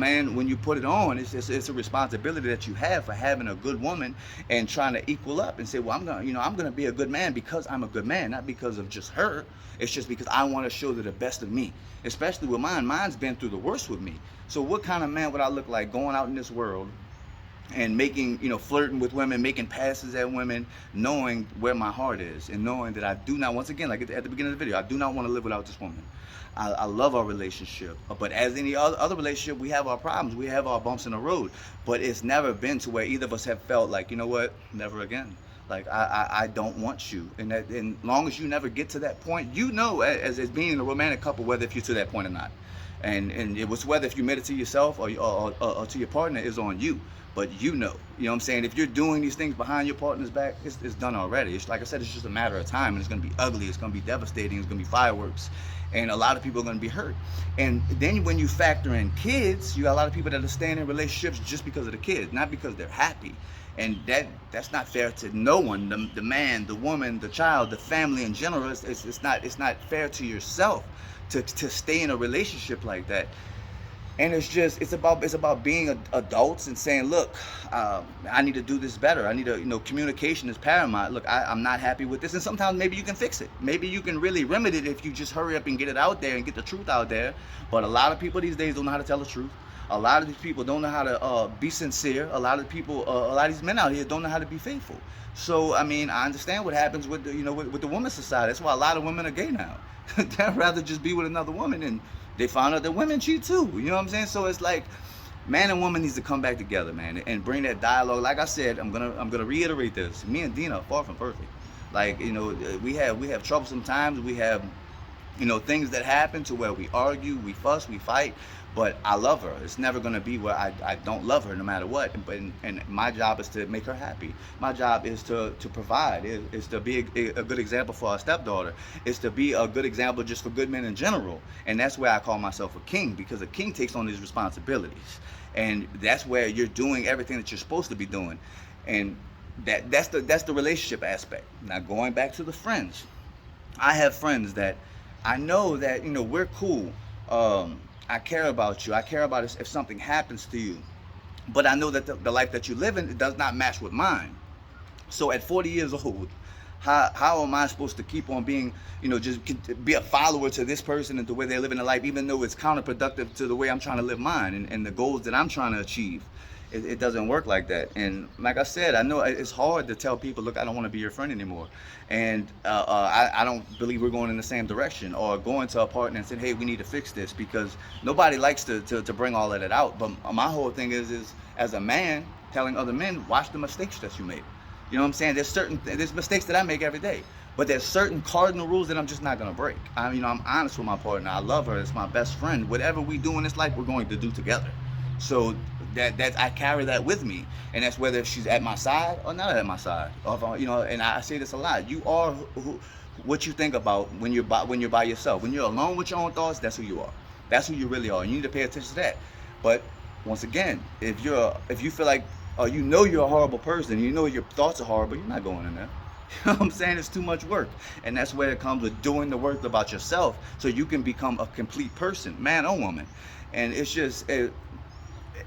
man, when you put it on, it's a responsibility that you have for having a good woman and trying to equal up and say, well, I'm gonna be a good man because I'm a good man, not because of just her. It's just because I want to show her the best of me, especially with mine. Mine's been through the worst with me. So what kind of man would I look like going out in this world and making, flirting with women, making passes at women, knowing where my heart is and knowing that I do not, once again, like at the beginning of the video, I do not want to live without this woman. I love our relationship, but as any other relationship, we have our problems, we have our bumps in the road, but it's never been to where either of us have felt like, you know what, never again. Like I don't want you, and long as you never get to that point, as being in a romantic couple, whether if you're to that point or not, and it was whether if you made it to yourself or to your partner is on you. But you know what I'm saying? If you're doing these things behind your partner's back, it's done already. It's like I said, it's just a matter of time, and it's gonna be ugly, it's gonna be devastating, it's gonna be fireworks, and a lot of people are gonna be hurt. And then when you factor in kids, you got a lot of people that are staying in relationships just because of the kids, not because they're happy. And that's not fair to no one, the man, the woman, the child, the family in general. It's not fair to yourself to stay in a relationship like that. And it's about being adults and saying, look, I need to do this better. I need to, communication is paramount. Look, I'm not happy with this, and sometimes maybe you can fix it. Maybe you can really remedy it if you just hurry up and get it out there and get the truth out there. But a lot of people these days don't know how to tell the truth. A lot of these people don't know how to be sincere. A lot of these men out here don't know how to be faithful. So I mean, I understand what happens with with the women's society. That's why a lot of women are gay now. They'd rather just be with another woman, and they found out that women cheat too. You know what I'm saying? So it's like, man and woman needs to come back together, man, and bring that dialogue. Like I said, I'm gonna reiterate this. Me and Dina are far from perfect. Like, we have trouble sometimes. We have, things that happen to where we argue, we fuss, we fight. But I love her. It's never gonna be where I don't love her no matter what. And my job is to make her happy. My job is to provide. Is to be a good example for our stepdaughter. Is to be a good example just for good men in general. And that's where I call myself a king, because a king takes on these responsibilities. And that's where you're doing everything that you're supposed to be doing. And that's the relationship aspect. Now going back to the friends, I have friends that I know that we're cool. I care about you. I care about if something happens to you. But I know that the life that you live in does not match with mine. So at 40 years old, how am I supposed to keep on being, just be a follower to this person and the way they're living their life, even though it's counterproductive to the way I'm trying to live mine and the goals that I'm trying to achieve? It doesn't work like that. And like I said, I know it's hard to tell people, look, I don't want to be your friend anymore. And I don't believe we're going in the same direction, or going to a partner and saying, hey, we need to fix this, because nobody likes to bring all of that out. But my whole thing is as a man, telling other men, watch the mistakes that you made. You know what I'm saying? There's mistakes that I make every day. But there's certain cardinal rules that I'm just not gonna break. I'm honest with my partner. I love her. It's my best friend. Whatever we do in this life, we're going to do together. So that I carry that with me, and that's whether she's at my side or not at my side. And I say this a lot. You are what you think about when you're by yourself. When you're alone with your own thoughts, that's who you are. That's who you really are. You need to pay attention to that. But once again, if you feel like, or you're a horrible person, your thoughts are horrible, you're not going in there. You know what I'm saying? It's too much work. And that's where it comes with doing the work about yourself, so you can become a complete person, man or woman. And it's just,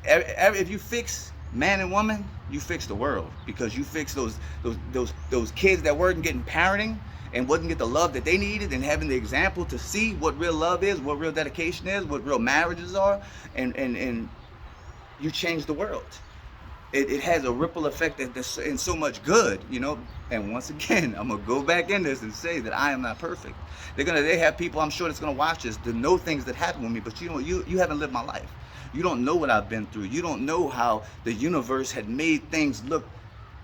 if you fix man and woman, you fix the world, because you fix those kids that weren't getting parenting and wouldn't get the love that they needed, and having the example to see what real love is, what real dedication is, what real marriages are, and you change the world. It has a ripple effect that's in so much good, And once again, I'm gonna go back in this and say that I am not perfect. They have people, I'm sure, that's gonna watch this to know things that happen with me, but you haven't lived my life. You don't know what I've been through. You don't know how the universe had made things look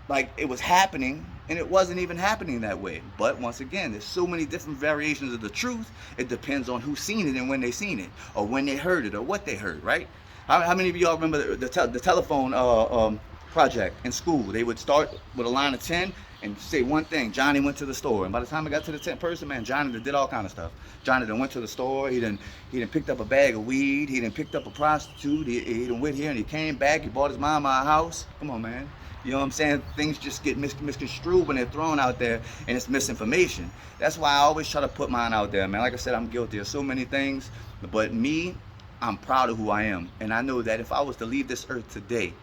like it was happening, and it wasn't even happening that way. But once again, there's so many different variations of the truth. It depends on who's seen it and when they seen it, or when they heard it, or what they heard, right? How many of y'all remember the telephone project in school? They would start with a line of 10 and say one thing: Johnny went to the store. And by the time I got to the 10th person, man, Johnny did all kind of stuff. Johnny done went to the store. He done picked up a bag of weed. He done picked up a prostitute. He done went here and he came back. He bought his mama a house. Come on, man. You know what I'm saying? Things just get misconstrued when they're thrown out there, and it's misinformation. That's why I always try to put mine out there, man. Like I said, I'm guilty of so many things, but me, I'm proud of who I am. And I know that if I was to leave this earth today,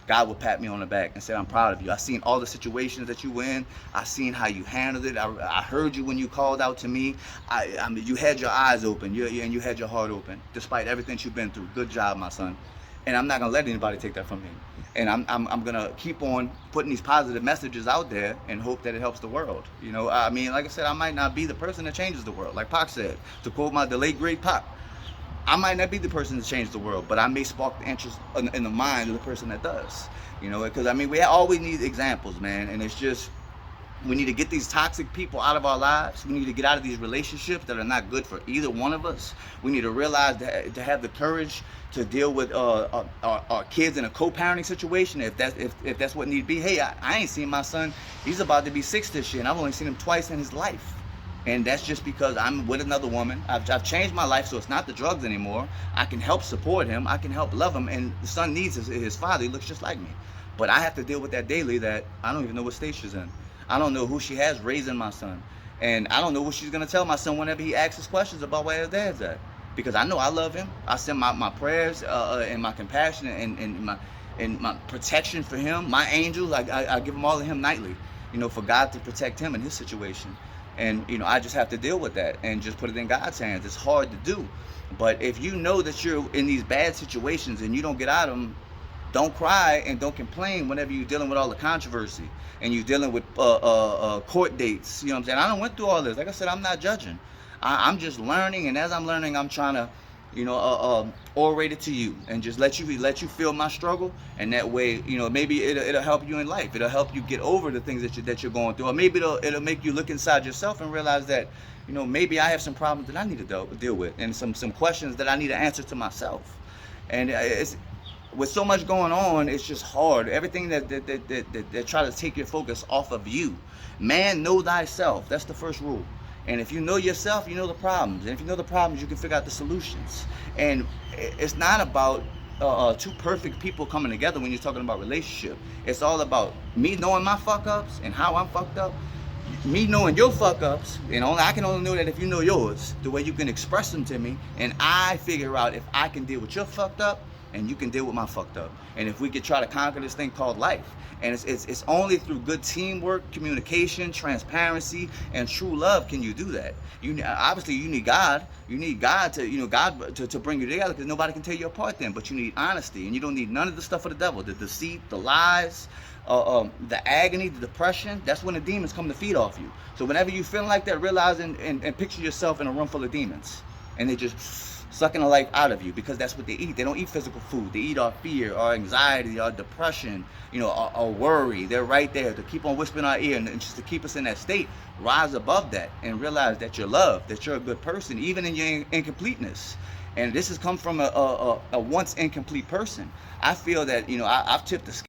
God will pat me on the back and say, I'm proud of you. I seen all the situations that you were in. I seen how you handled it. I heard you when you called out to me. I mean, you had your eyes open, and you had your heart open, despite everything you've been through. Good job, my son. And I'm not gonna let anybody take that from me. And I'm gonna keep on putting these positive messages out there and hope that it helps the world. You know, I mean, like I said, I might not be the person that changes the world, like Pac said. To quote the late great Pac, I might not be the person to change the world, but I may spark the interest in the mind of the person that does. You know, because I mean, we always need examples, man, and it's just, we need to get these toxic people out of our lives. We need to get out of these relationships that are not good for either one of us. We need to realize that, to have the courage to deal with our kids in a co-parenting situation, if that's what need to be. Hey, I ain't seen my son. He's about to be 6 this year, and I've only seen him twice in his life. And that's just because I'm with another woman. I've changed my life, so it's not the drugs anymore. I can help support him. I can help love him. And the son needs his father. He looks just like me. But I have to deal with that daily, that I don't even know what state she's in. I don't know who she has raising my son. And I don't know what she's going to tell my son whenever he asks us questions about where his dad's at. Because I know I love him. I send my prayers and my compassion and my protection for him. My angels, I give them all to him nightly, you know, for God to protect him in his situation. And, you know, I just have to deal with that and just put it in God's hands. It's hard to do. But if you know that you're in these bad situations and you don't get out of them, don't cry and don't complain whenever you're dealing with all the controversy and you're dealing with court dates. You know what I'm saying? I done went through all this. Like I said, I'm not judging. I'm just learning. And as I'm learning, I'm trying to, you know, orate it to you and just let you feel my struggle. And that way, you know, maybe it'll help you in life. It'll help you get over the things that you're going through. Or maybe it'll make you look inside yourself and realize that, you know, maybe I have some problems that I need to deal with, and some questions that I need to answer to myself. And it's, with so much going on, it's just hard. Everything that try to take your focus off of you. Man, know thyself. That's the first rule. And if you know yourself, you know the problems. And if you know the problems, you can figure out the solutions. And it's not about two perfect people coming together when you're talking about relationship. It's all about me knowing my fuck-ups and how I'm fucked up. Me knowing your fuck-ups, and I can only know that if you know yours, the way you can express them to me. And I figure out if I can deal with your fucked up, and you can deal with my fucked up. And if we could try to conquer this thing called life. And it's only through good teamwork, communication, transparency, and true love can you do that. Obviously you need God. You need God to, you know, God to bring you together, because nobody can tear you apart then. But you need honesty, and you don't need none of the stuff of the devil, the deceit, the lies, the agony, the depression. That's when the demons come to feed off you. So whenever you feel like that, realize and picture yourself in a room full of demons, and they just sucking the life out of you, because that's what they eat. They don't eat physical food. They eat our fear, our anxiety, our depression, you know, our worry. They're right there to keep on whispering our ear and just to keep us in that state. Rise above that and realize that you're loved, that you're a good person, even in your incompleteness. And this has come from a once incomplete person. I feel that, you know, I've tipped the scale.